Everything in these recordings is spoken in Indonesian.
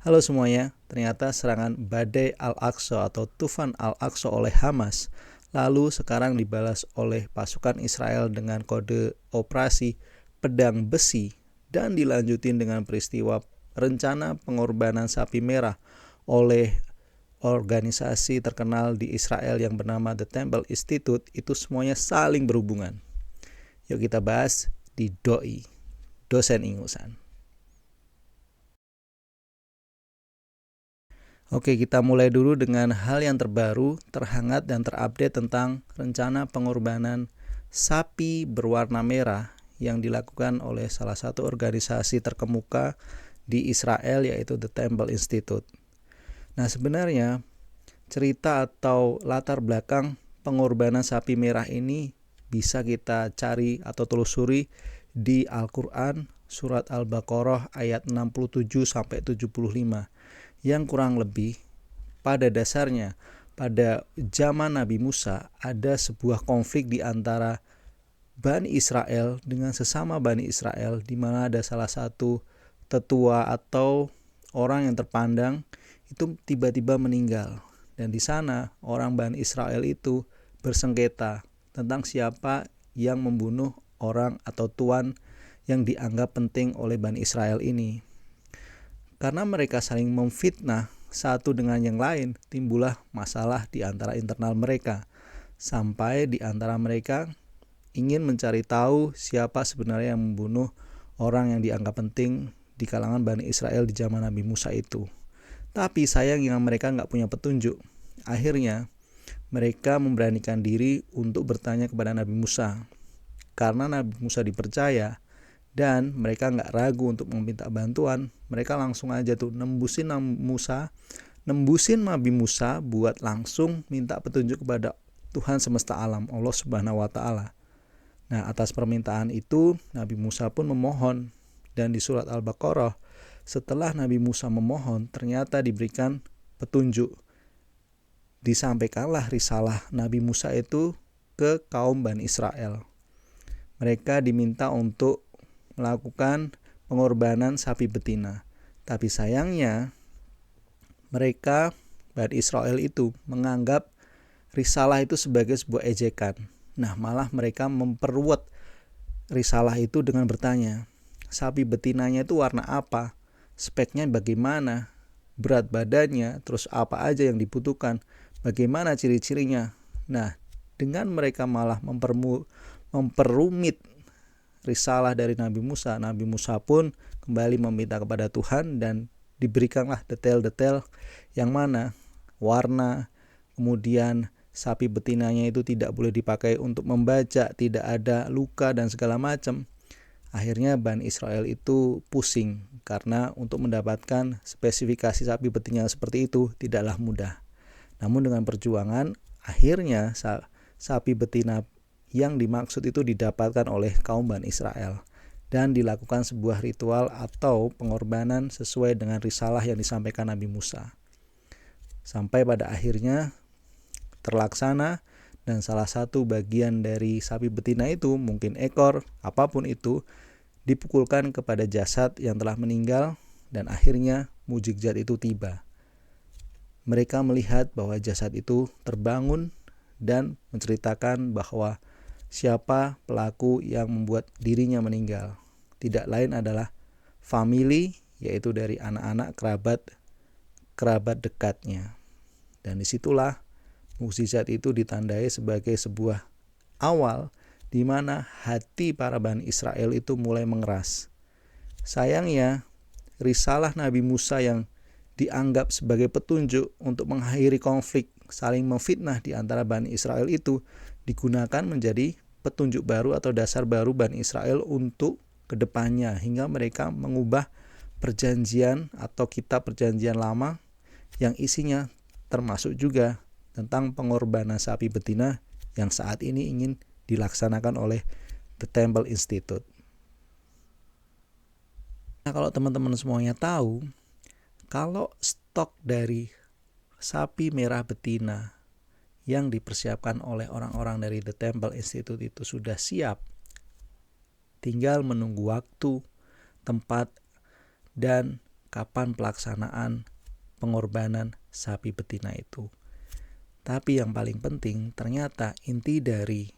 Halo semuanya, ternyata serangan Badai Al-Aqsa atau Tufan Al-Aqsa oleh Hamas lalu sekarang dibalas oleh pasukan Israel dengan kode operasi pedang besi dan dilanjutin dengan peristiwa rencana pengorbanan sapi merah oleh organisasi terkenal di Israel yang bernama The Temple Institute. Itu semuanya saling berhubungan. Yuk kita bahas di Doi, dosen ingusan. Oke, kita mulai dulu dengan hal yang terbaru, terhangat dan terupdate tentang rencana pengorbanan sapi berwarna merah yang dilakukan oleh salah satu organisasi terkemuka di Israel, yaitu The Temple Institute. Nah, sebenarnya cerita atau latar belakang pengorbanan sapi merah ini bisa kita cari atau telusuri di Al-Quran surat Al-Baqarah ayat 67 sampai 75. Yang kurang lebih pada dasarnya pada zaman Nabi Musa ada sebuah konflik di antara Bani Israel dengan sesama Bani Israel, di mana ada salah satu tetua atau orang yang terpandang itu tiba-tiba meninggal, dan di sana orang Bani Israel itu bersengketa tentang siapa yang membunuh orang atau tuan yang dianggap penting oleh Bani Israel ini. Karena mereka saling memfitnah satu dengan yang lain, timbullah masalah di antara internal mereka. Sampai di antara mereka ingin mencari tahu siapa sebenarnya yang membunuh orang yang dianggap penting di kalangan Bani Israel di zaman Nabi Musa itu. Tapi sayangnya mereka nggak punya petunjuk. Akhirnya mereka memberanikan diri untuk bertanya kepada Nabi Musa. Karena Nabi Musa dipercaya, dan mereka nggak ragu untuk meminta bantuan, mereka langsung aja tuh nembusin Nabi Musa buat langsung minta petunjuk kepada Tuhan semesta alam, Allah Subhanahu wa Ta'ala. Nah, atas permintaan itu Nabi Musa pun memohon, dan di surat Al-Baqarah setelah Nabi Musa memohon ternyata diberikan petunjuk. Disampaikanlah risalah Nabi Musa itu ke kaum Bani Israel. Mereka diminta untuk melakukan pengorbanan sapi betina. Tapi sayangnya mereka, Bani Israel itu, menganggap risalah itu sebagai sebuah ejekan. Nah, malah mereka memperluat risalah itu dengan bertanya, sapi betinanya itu warna apa? Speknya bagaimana? Berat badannya, terus apa aja yang dibutuhkan? Bagaimana ciri-cirinya? Nah, dengan mereka malah memperumit risalah dari Nabi Musa pun kembali meminta kepada Tuhan, dan diberikanlah detail-detail yang mana warna, kemudian sapi betinanya itu tidak boleh dipakai untuk membaca, tidak ada luka dan segala macam. Akhirnya Bani Israel itu pusing karena untuk mendapatkan spesifikasi sapi betina seperti itu tidaklah mudah. Namun dengan perjuangan akhirnya sapi betina yang dimaksud itu didapatkan oleh kaum Bani Israel, dan dilakukan sebuah ritual atau pengorbanan sesuai dengan risalah yang disampaikan Nabi Musa. Sampai pada akhirnya terlaksana, dan salah satu bagian dari sapi betina itu, mungkin ekor, apapun itu, dipukulkan kepada jasad yang telah meninggal, dan akhirnya mukjizat itu tiba. Mereka melihat bahwa jasad itu terbangun dan menceritakan bahwa siapa pelaku yang membuat dirinya meninggal. Tidak lain adalah famili, yaitu dari anak-anak kerabat dekatnya. Dan disitulah mukjizat itu ditandai sebagai sebuah awal di mana hati para Bani Israel itu mulai mengeras. Sayangnya, risalah Nabi Musa yang dianggap sebagai petunjuk untuk mengakhiri konflik saling memfitnah di antara Bani Israel itu digunakan menjadi petunjuk baru atau dasar baru Bani Israel untuk kedepannya, hingga mereka mengubah perjanjian atau kitab perjanjian lama yang isinya termasuk juga tentang pengorbanan sapi betina yang saat ini ingin dilaksanakan oleh The Temple Institute. Nah, kalau teman-teman semuanya tahu, kalau stok dari sapi merah betina yang dipersiapkan oleh orang-orang dari The Temple Institute itu sudah siap, tinggal menunggu waktu, tempat, dan kapan pelaksanaan pengorbanan sapi betina itu. Tapi yang paling penting, ternyata inti dari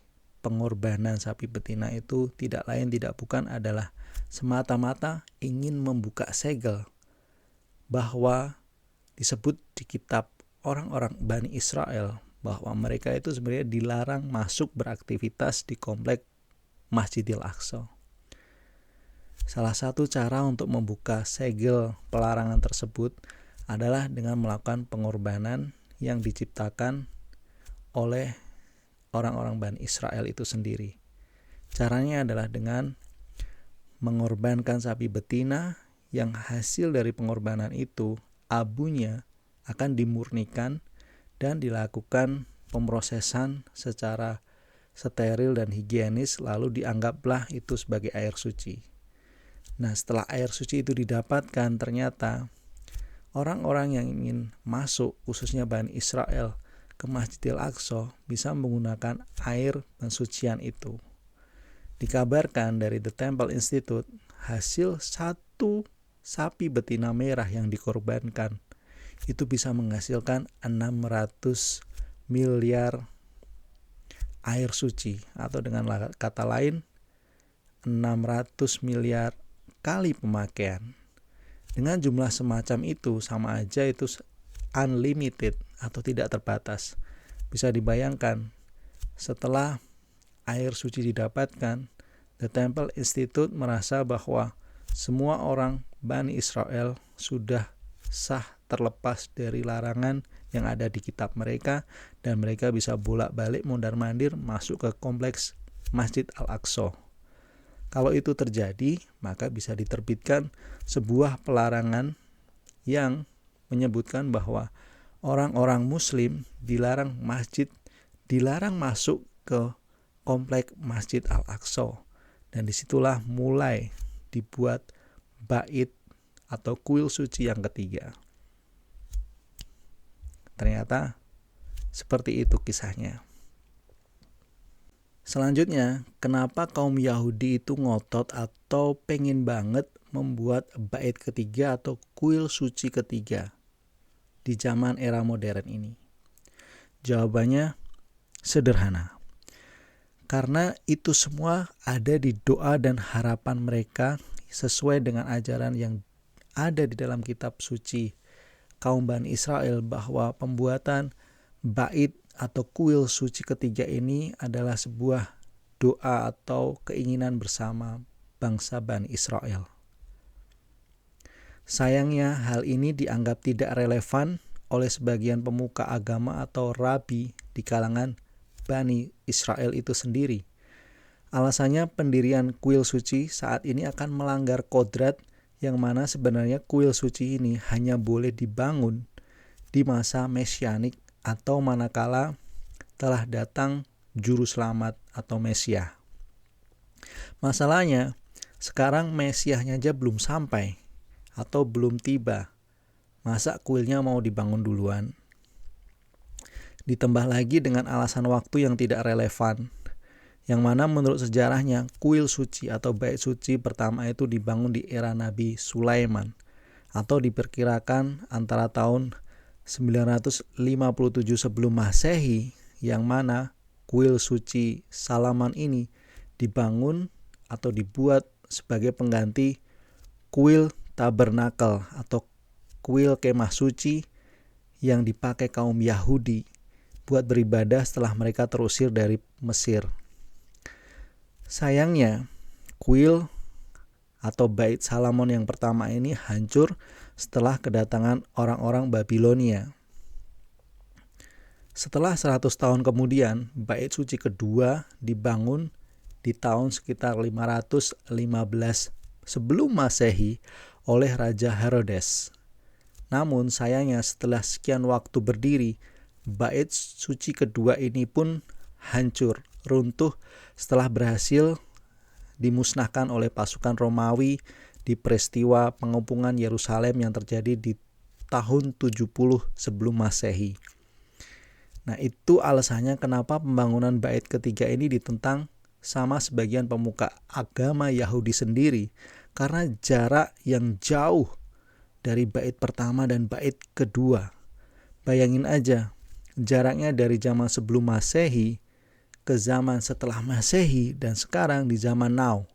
pengorbanan sapi betina itu tidak lain tidak bukan adalah semata-mata ingin membuka segel bahwa disebut di kitab orang-orang Bani Israel bahwa mereka itu sebenarnya dilarang masuk beraktivitas di komplek Masjidil Aqsa. Salah satu cara untuk membuka segel pelarangan tersebut adalah dengan melakukan pengorbanan yang diciptakan oleh orang-orang Bani Israel itu sendiri. Caranya adalah dengan mengorbankan sapi betina yang hasil dari pengorbanan itu abunya akan dimurnikan dan dilakukan pemrosesan secara steril dan higienis, lalu dianggaplah itu sebagai air suci. Nah, setelah air suci itu didapatkan, ternyata orang-orang yang ingin masuk, khususnya Bani Israel, ke Masjidil Aqsa bisa menggunakan air pensucian itu. Dikabarkan dari The Temple Institute, hasil satu sapi betina merah yang dikorbankan itu bisa menghasilkan 600 miliar air suci, atau dengan kata lain 600 miliar kali pemakaian. Dengan jumlah semacam itu sama aja itu unlimited atau tidak terbatas. Bisa dibayangkan setelah air suci didapatkan, The Temple Institute merasa bahwa semua orang Bani Israel sudah sah terlepas dari larangan yang ada di kitab mereka, dan mereka bisa bolak-balik mondar-mandir masuk ke kompleks Masjid Al-Aqsa. Kalau itu terjadi, maka bisa diterbitkan sebuah pelarangan yang menyebutkan bahwa orang-orang muslim dilarang masuk ke kompleks Masjid Al-Aqsa. Dan disitulah mulai dibuat bait atau kuil suci yang ketiga. Ternyata seperti itu kisahnya. Selanjutnya, kenapa kaum Yahudi itu ngotot atau pengen banget membuat bait ketiga atau kuil suci ketiga di zaman era modern ini? Jawabannya sederhana. Karena itu semua ada di doa dan harapan mereka sesuai dengan ajaran yang ada di dalam kitab suci kaum Bani Israel, bahwa pembuatan bait atau kuil suci ketiga ini adalah sebuah doa atau keinginan bersama bangsa Bani Israel. Sayangnya hal ini dianggap tidak relevan oleh sebagian pemuka agama atau rabi di kalangan Bani Israel itu sendiri. Alasannya pendirian kuil suci saat ini akan melanggar kodrat, yang mana sebenarnya kuil suci ini hanya boleh dibangun di masa mesianik atau manakala telah datang juru selamat atau Mesias. Masalahnya, sekarang Mesiasnya aja belum sampai atau belum tiba. Masa kuilnya mau dibangun duluan? Ditambah lagi dengan alasan waktu yang tidak relevan, yang mana menurut sejarahnya kuil suci atau bait suci pertama itu dibangun di era Nabi Sulaiman, atau diperkirakan antara tahun 957 sebelum Masehi, yang mana kuil suci Salaman ini dibangun atau dibuat sebagai pengganti kuil tabernakel atau kuil kemah suci yang dipakai kaum Yahudi buat beribadah setelah mereka terusir dari Mesir. Sayangnya, kuil atau bait Salomon yang pertama ini hancur setelah kedatangan orang-orang Babilonia. Setelah 100 tahun kemudian, bait suci kedua dibangun di tahun sekitar 515 sebelum Masehi oleh Raja Herodes. Namun sayangnya setelah sekian waktu berdiri, bait suci kedua ini pun hancur, runtuh setelah berhasil dimusnahkan oleh pasukan Romawi di peristiwa pengepungan Yerusalem yang terjadi di tahun 70 sebelum Masehi. Nah, itu alasannya kenapa pembangunan bait ketiga ini ditentang sama sebagian pemuka agama Yahudi sendiri, karena jarak yang jauh dari bait pertama dan bait kedua. Bayangin aja, jaraknya dari zaman sebelum Masehi ke zaman setelah Masehi dan sekarang di zaman now.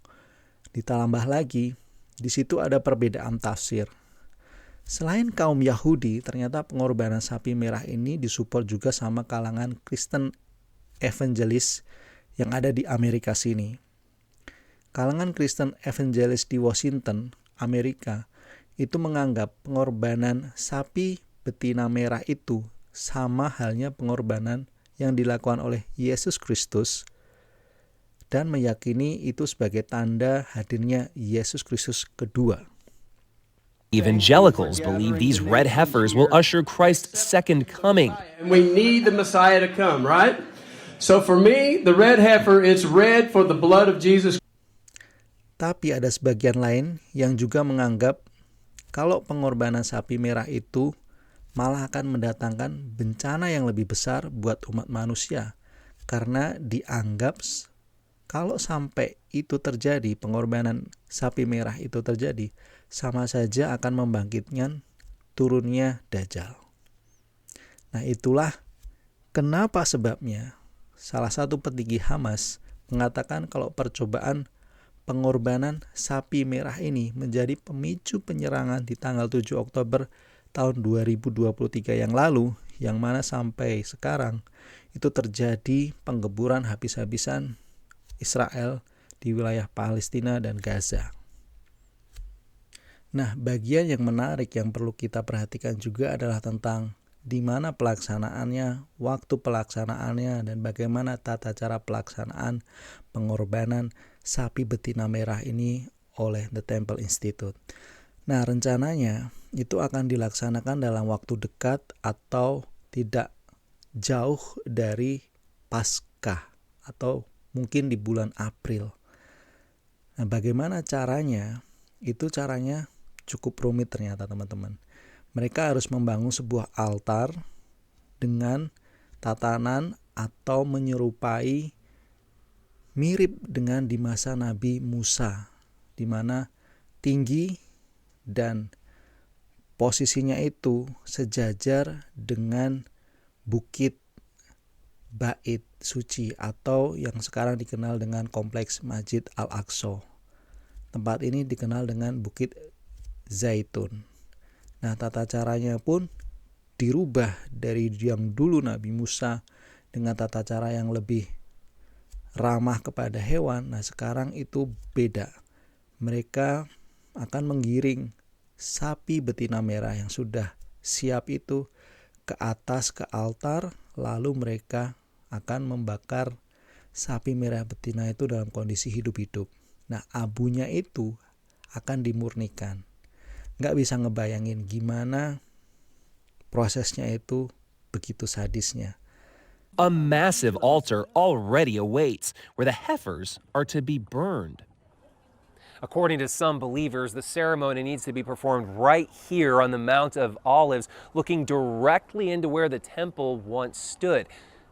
Ditambah lagi, di situ ada perbedaan tafsir. Selain kaum Yahudi, ternyata pengorbanan sapi merah ini disupport juga sama kalangan Kristen evangelis yang ada di Amerika sini. Kalangan Kristen evangelis di Washington, Amerika, itu menganggap pengorbanan sapi betina merah itu sama halnya pengorbanan yang dilakukan oleh Yesus Kristus dan meyakini itu sebagai tanda hadirnya Yesus Kristus kedua. Evangelicals believe these red heifers will usher Christ's second coming. And we need the Messiah to come, right? So for me, the red heifer, it's red for the blood of Jesus. Tapi ada sebagian lain yang juga menganggap kalau pengorbanan sapi merah itu malah akan mendatangkan bencana yang lebih besar buat umat manusia. Karena dianggap kalau sampai itu terjadi, pengorbanan sapi merah itu terjadi, sama saja akan membangkitkan turunnya Dajjal. Nah, itulah kenapa sebabnya salah satu petinggi Hamas mengatakan kalau percobaan pengorbanan sapi merah ini menjadi pemicu penyerangan di tanggal 7 Oktober tahun 2023 yang lalu, yang mana sampai sekarang itu terjadi penggeburan habis-habisan Israel di wilayah Palestina dan Gaza. Nah, bagian yang menarik yang perlu kita perhatikan juga adalah tentang di mana pelaksanaannya, waktu pelaksanaannya, dan bagaimana tata cara pelaksanaan pengorbanan sapi betina merah ini oleh The Temple Institute. Nah, rencananya itu akan dilaksanakan dalam waktu dekat atau tidak jauh dari Paskah atau mungkin di bulan April. Nah, bagaimana caranya? Itu caranya cukup rumit ternyata, teman-teman. Mereka harus membangun sebuah altar dengan tatanan atau menyerupai mirip dengan di masa Nabi Musa, di mana tinggi dan posisinya itu sejajar dengan bukit Bait Suci atau yang sekarang dikenal dengan kompleks Masjid Al-Aqsa. Tempat ini dikenal dengan Bukit Zaitun. Nah, tata caranya pun dirubah dari yang dulu Nabi Musa dengan tata cara yang lebih ramah kepada hewan. Nah, sekarang itu beda. Mereka akan menggiring sapi betina merah yang sudah siap itu ke atas ke altar, lalu mereka akan membakar sapi merah betina itu dalam kondisi hidup-hidup. Nah, abunya itu akan dimurnikan. Nggak bisa ngebayangin gimana prosesnya itu begitu sadisnya. A massive altar already awaits, where the heifers are to be burned. According to some believers, the ceremony needs to be performed right here on the Mount of Olives, looking directly into where the temple once stood.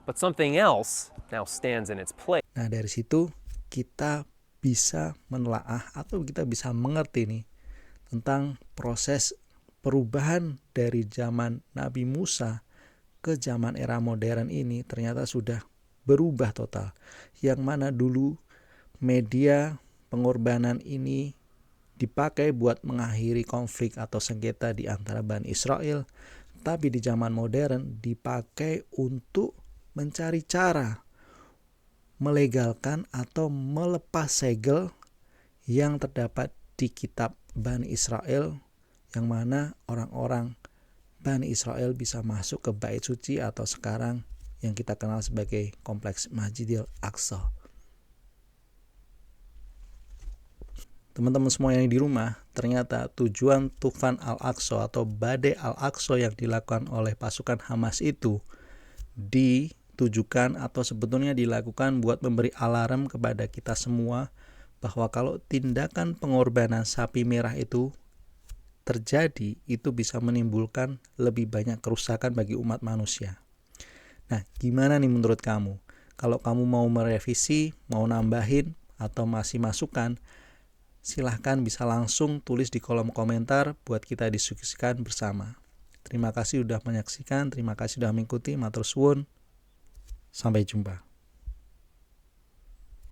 But something else now stands in its place. Nah, dari situ kita bisa menelaah atau kita bisa mengerti nih tentang proses perubahan dari zaman Nabi Musa ke zaman era modern ini ternyata sudah berubah total. Yang mana dulu media pengorbanan ini dipakai buat mengakhiri konflik atau sengketa di antara Bani Israel, tapi di zaman modern dipakai untuk mencari cara melegalkan atau melepas segel yang terdapat di kitab Bani Israel, yang mana orang-orang Bani Israel bisa masuk ke Bait Suci atau sekarang yang kita kenal sebagai kompleks Masjidil Aqsa. Teman-teman semua yang di rumah, ternyata tujuan Tufan Al-Aqsa atau Badai Al-Aqsa yang dilakukan oleh pasukan Hamas itu ditujukan atau sebetulnya dilakukan buat memberi alarm kepada kita semua bahwa kalau tindakan pengorbanan sapi merah itu terjadi, itu bisa menimbulkan lebih banyak kerusakan bagi umat manusia. Nah, gimana nih menurut kamu? Kalau kamu mau merevisi, mau nambahin, atau masih masukan, silahkan bisa langsung tulis di kolom komentar buat kita diskusikan bersama. Terima kasih sudah menyaksikan, terima kasih sudah mengikuti, matur suwun. Sampai jumpa.